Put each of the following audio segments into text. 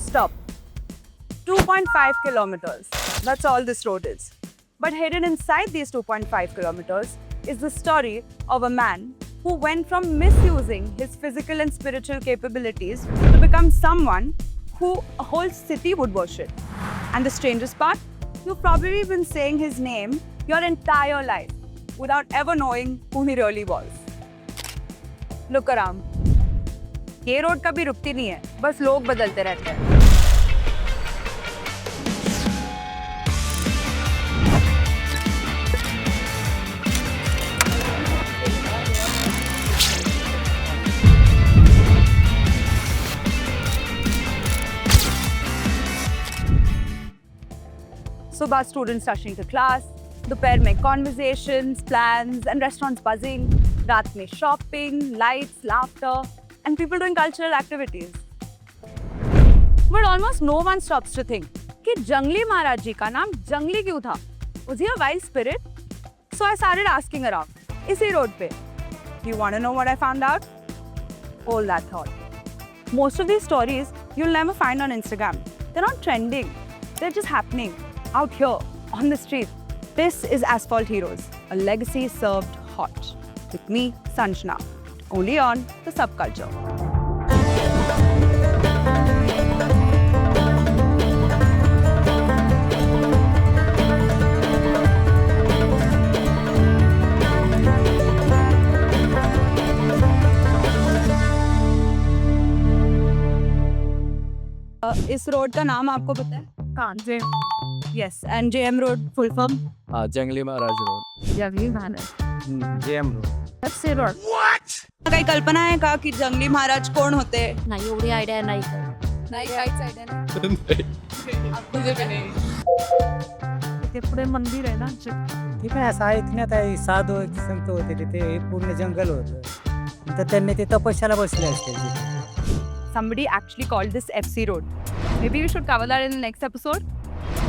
stop. 2.5 kilometers. That's all this road is. But hidden inside these 2.5 kilometers is the story of a man who went from misusing his physical and spiritual capabilities to become someone who a whole city would worship. And the strangest part, you've probably been saying his name your entire life without ever knowing who he really was. Look around. ये road कभी रुकती नहीं है, बस लोग बदलते रहते हैं. सुबह students rushing to class, दोपहर में conversations, plans and restaurants buzzing, रात में shopping, lights, laughter and people doing cultural activities. But almost no one stops to think कि जंगली महाराज जी का नाम जंगली क्यों था? Was he a wild spirit? So I started asking around, इसी road पे. You want to know what I found out? Hold that thought. Most of these stories you'll never find on Instagram. They're not trending. They're just happening out here on the street. This is Asphalt Heroes, a legacy served hot. With me, Sanjna, only on The Subculture. इस road का नाम आपको पता है? Kanjay. Yes, and JM Road full form? Jangli Maharaj road. Jagli Maharaj. JM road. That's it or? काही कल्पना आहे का की जंगली महाराज कोण होते? नाही एवढी आयडिया नाही. नाही काहीच आयडिया नाही. ते पुढे मंदिर आहे ना. ठीक आहे असं ऐकण्यात आहे साधू संत होते तिथे पूर्ण जंगल होतं तर त्यांनी ते तपस्याला बसले असते तिथे. Somebody actually called this FC Road. Maybe we should cover that in the next episode.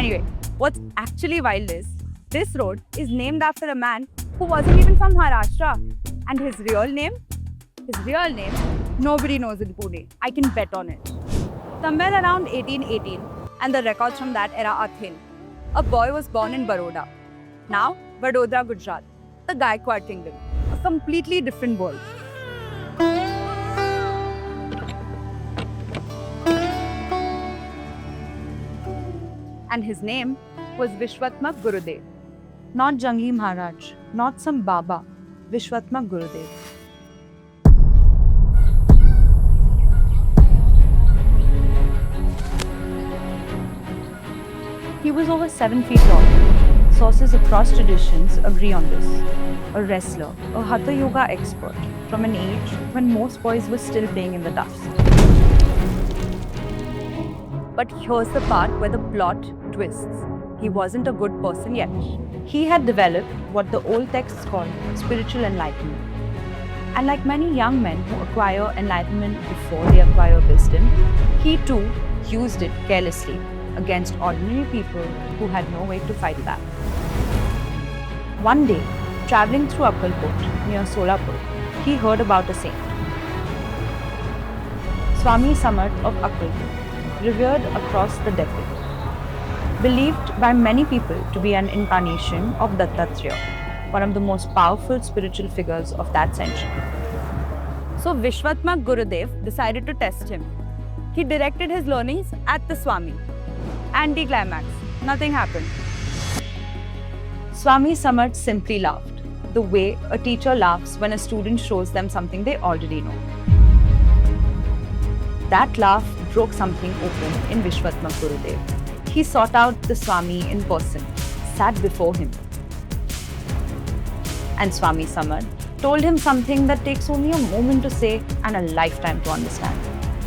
Anyway, what's actually wild is this road is named after a man who wasn't even from Maharashtra. And his real name, nobody knows in Pune. I can bet on it. Somewhere around 1818, and the records from that era are thin, a boy was born in Baroda. Now, Vadodara, Gujarat, the Gaikwad Kingdom, a completely different world. And his name was Vishwatmak Gurudev. Not Jangli Maharaj, not some Baba, Vishwatmak Gurudev. He was over 7 feet tall. Sources across traditions agree on this. A wrestler, a Hatha Yoga expert from an age when most boys were still playing in the dust. But here's the part where the plot twists. He wasn't a good person yet. He had developed what the old texts call spiritual enlightenment. And like many young men who acquire enlightenment before they acquire wisdom, he too used it carelessly against ordinary people who had no way to fight back. One day, traveling through Akkalkot near Solapur, he heard about a saint, Swami Samarth of Akkalkot, revered across the decades, believed by many people to be an incarnation of Dattatreya, one of the most powerful spiritual figures of that century. So Vishwatmak Gurudev decided to test him. He directed his learnings at the Swami. Anti-climax, nothing happened. Swami Samarth simply laughed, the way a teacher laughs when a student shows them something they already know. That laugh broke something open in Vishwatmak Gurudev. He sought out the Swami in person, sat before him. And Swami Samarth told him something that takes only a moment to say and a lifetime to understand.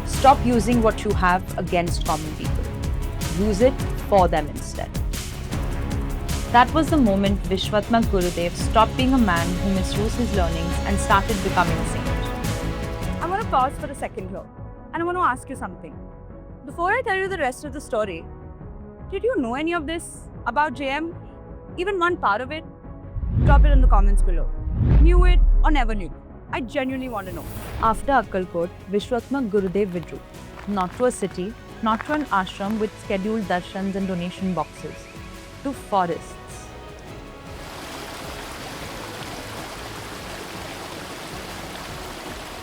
Stop using what you have against common people. Use it for them instead. That was the moment Vishwatmak Gurudev stopped being a man who misused his learnings and started becoming a saint. I'm going to pause for a second here. And I want to ask you something. Before I tell you the rest of the story, did you know any of this about JM? Even one part of it? Drop it in the comments below. Knew it or never knew? I genuinely want to know. After Akkalkot, Vishwatmak Gurudev withdrew. Not to a city, Not to an ashram with scheduled darshans and donation boxes. To forests.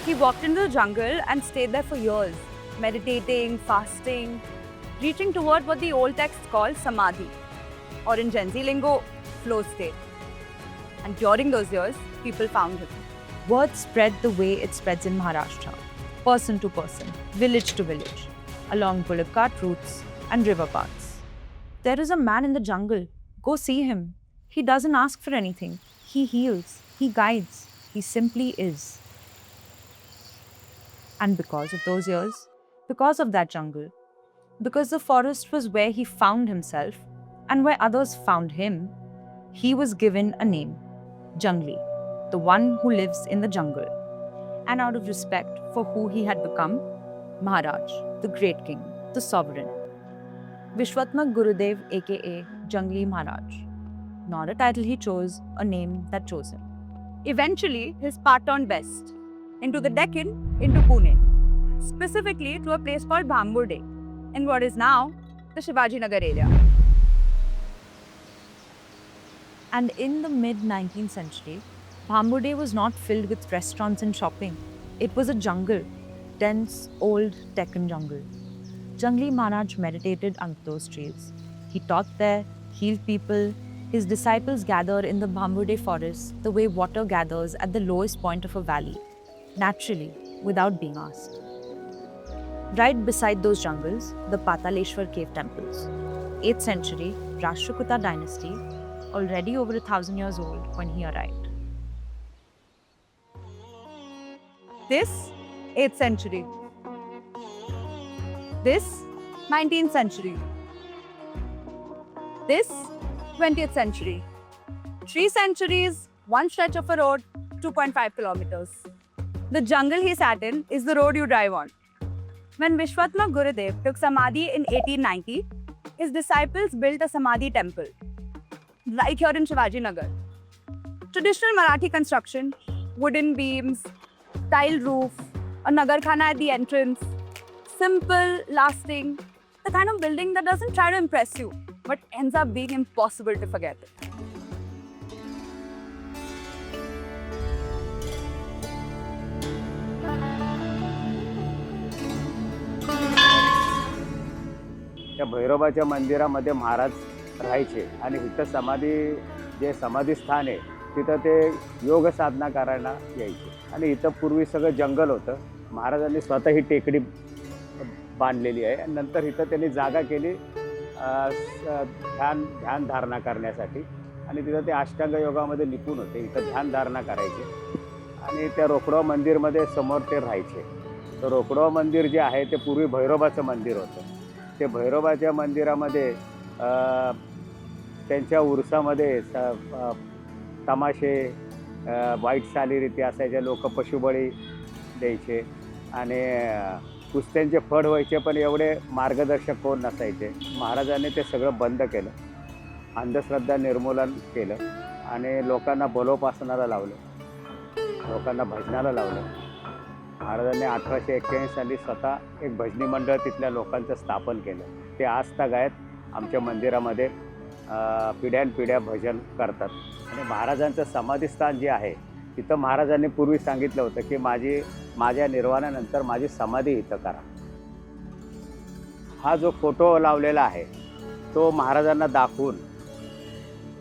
He walked into the jungle and stayed there for years, meditating, fasting, reaching toward what the old texts call samadhi, or in Gen Z lingo, flow state. And during those years, people found him. Word spread the way it spreads in Maharashtra. Person to person, village to village, along bullock cart routes and river paths. There is a man in the jungle. Go see him. He doesn't ask for anything. He heals. He guides. He simply is. And because of those years, because of that jungle, because the forest was where he found himself and where others found him, he was given a name, Jungli, the one who lives in the jungle. And out of respect for who he had become, Maharaj, the great king, the sovereign. Vishwatmak Gurudev aka Jungli Maharaj. Not a title he chose, a name that chose him. Eventually, his path turned west, into the Deccan, into Pune, specifically to a place called Bhamburde, in what is now the Shivaji Nagar area. And in the mid-19th century, Bhambude was not filled with restaurants and shopping. It was a jungle, dense, old Deccan jungle. Jungli Maharaj meditated under those trees. He taught there, healed people. His disciples gathered in the Bhambude forest the way water gathers at the lowest point of a valley, naturally, without being asked. Right beside those jungles, the Pataleshwar cave temples. 8th century, Rashtrakuta dynasty, already over 1,000 years old when he arrived. This, 8th century. This, 19th century. This, 20th century. 3 centuries, one stretch of a road, 2.5 kilometers. The jungle he sat in is the road you drive on. When Vishwatmak Gurudev took Samadhi in 1890, his disciples built a Samadhi temple, right here in Shivaji Nagar. Traditional Marathi construction, wooden beams, tile roof, a Nagar Khana at the entrance. Simple, lasting, the kind of building that doesn't try to impress you, but ends up being impossible to forget it. त्या भैरोबाच्या मंदिरामध्ये महाराज राहायचे आणि इथं जे समाधीस्थान आहे तिथं ते योग साधना करायला यायचे आणि इथं पूर्वी सगळं जंगल होतं. महाराजांनी स्वतः ही टेकडी बांधलेली आहे आणि नंतर इथं त्यांनी जागा केली ध्यान धारणा करण्यासाठी आणि तिथं ते अष्टांग योगामध्ये निपुण होते. इथं ध्यान धारणा करायचे आणि त्या रोकडवा मंदिरमध्ये समोर ते राहायचे. तर रोकडवा मंदिर जे आहे ते पूर्वी भैरोबाचं मंदिर होतं. ते भैरोबाच्या मंदिरामध्ये त्यांच्या उरसामध्ये तमाशे वाईट चालीरीती असायच्या. लोक पशुबळी द्यायचे आणि कुस्त्यांचे फड व्हायचे, पण एवढे मार्गदर्शक कोण नसायचे. महाराजांनी ते सगळं बंद केलं, अंधश्रद्धा निर्मूलन केलं आणि लोकांना बलोपासनाला लावलं, लोकांना भजनाला लावलं. महाराजांनी 1881 साली स्वतः एक भजनी मंडळ तिथल्या लोकांचं स्थापन केलं. ते आजतागायत आमच्या मंदिरामध्ये पिढ्यानपिढ्या भजन करतात. आणि महाराजांचं समाधीस्थान जे आहे तिथं महाराजांनी पूर्वी सांगितलं होतं की माझ्या निर्वाणानंतर माझी समाधी इथं करा. हा जो फोटो लावलेला आहे तो महाराजांना दाखवून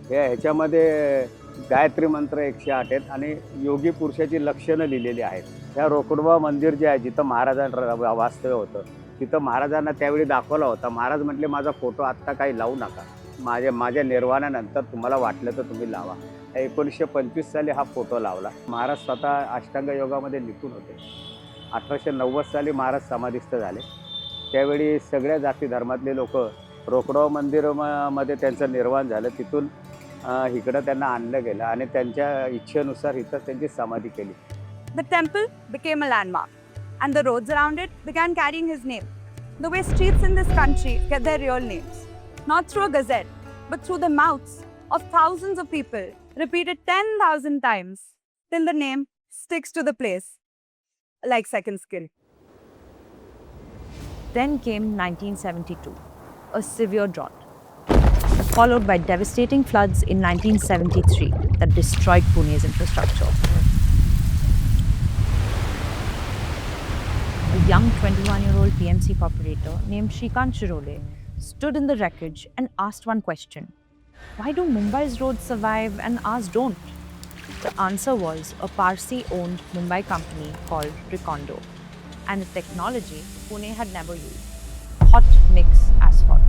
ह्याच्यामध्ये गायत्री मंत्र 108 आहेत आणि योगी पुरुषाची लक्षणं लिहिलेली आहेत. ह्या रोकडवा मंदिर जे आहे जिथं महाराजांना वास्तव्य होतं तिथं महाराजांना त्यावेळी दाखवला होता. महाराज म्हटले माझा फोटो आत्ता काही लावू नका, माझ्या निर्वाणानंतर तुम्हाला वाटलं तर तुम्ही लावा. 1925 साली हा फोटो लावला. महाराज स्वतः अष्टांग योगामध्ये निपुण होते. 1890 साली महाराज समाधिस्थ झाले. त्यावेळी सगळ्या जाती धर्मातले लोक रोकडवा मंदिरामध्ये त्यांचं निर्वाण झालं. तिथून इकडं त्यांना आणलं गेलं आणि त्यांच्या इच्छेनुसार इथं त्यांची समाधी केली. The temple became a landmark, and the roads around it began carrying his name. The way streets in this country get their real names, not through a gazette, but through the mouths of thousands of people, repeated 10,000 times, till the name sticks to the place, like second skin. Then came 1972, a severe drought, followed by devastating floods in 1973 that destroyed Pune's infrastructure. A young 21-year-old PMC operator named Shrikant Shirole stood in the wreckage and asked one question: why do Mumbai's roads survive and ours don't? The answer was a Parsi-owned Mumbai company called Recondo, and a technology Pune had never used: hot mix asphalt.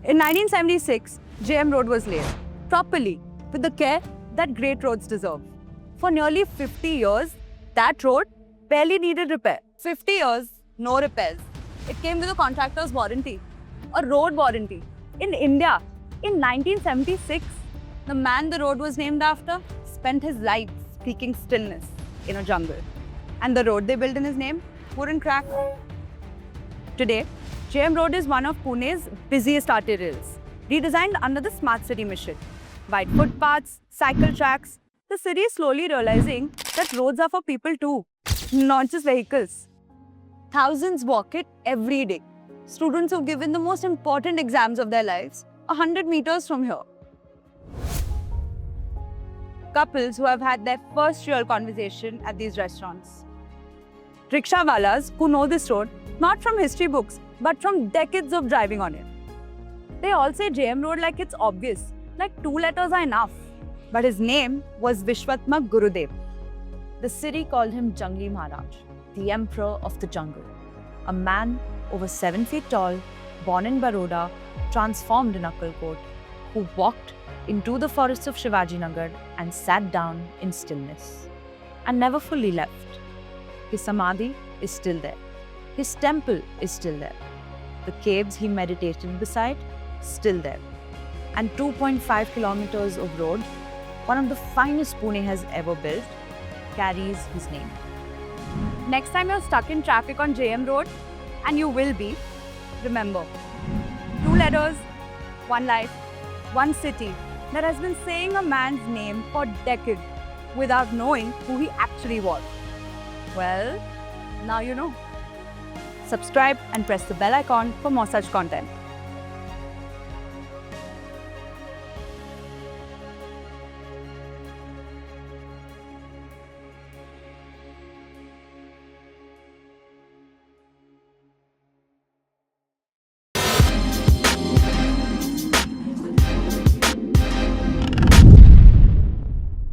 In 1976, JM Road was laid properly with the care that great roads deserve. For nearly 50 years, that road barely needed repair. 50 years, no repairs. It came with a contractor's warranty, a road warranty. In India, in 1976, the man the road was named after spent his life seeking stillness in a jungle. And the road they built in his name wouldn't crack. Today, JM Road is one of Pune's busiest arterials, redesigned under the Smart City mission. Wide footpaths, cycle tracks. The city is slowly realizing that roads are for people too, not just vehicles. Thousands walk it every day. Students who've given the most important exams of their lives 100 meters from here. Couples who have had their first real conversation at these restaurants. Rickshawalas who know this road not from history books but from decades of driving on it. They all say JM Road like it's obvious, like 2 letters are enough. But his name was Vishwatma Gurudev. The city called him Jangli Maharaj, the emperor of the jungle. A man over 7 feet tall, born in Baroda, transformed in Akkalkot, who walked into the forests of Shivajinagar and sat down in stillness and never fully left. His samadhi is still there. His temple is still there. The caves he meditated beside, still there. And 2.5 kilometers of road, one of the finest Pune has ever built, carries his name. Next time you're stuck in traffic on JM Road, and you will be, remember, 2 letters, 1 life, 1 city that has been saying a man's name for decades without knowing who he actually was. Well, now you know. Subscribe and press the bell icon for more such content.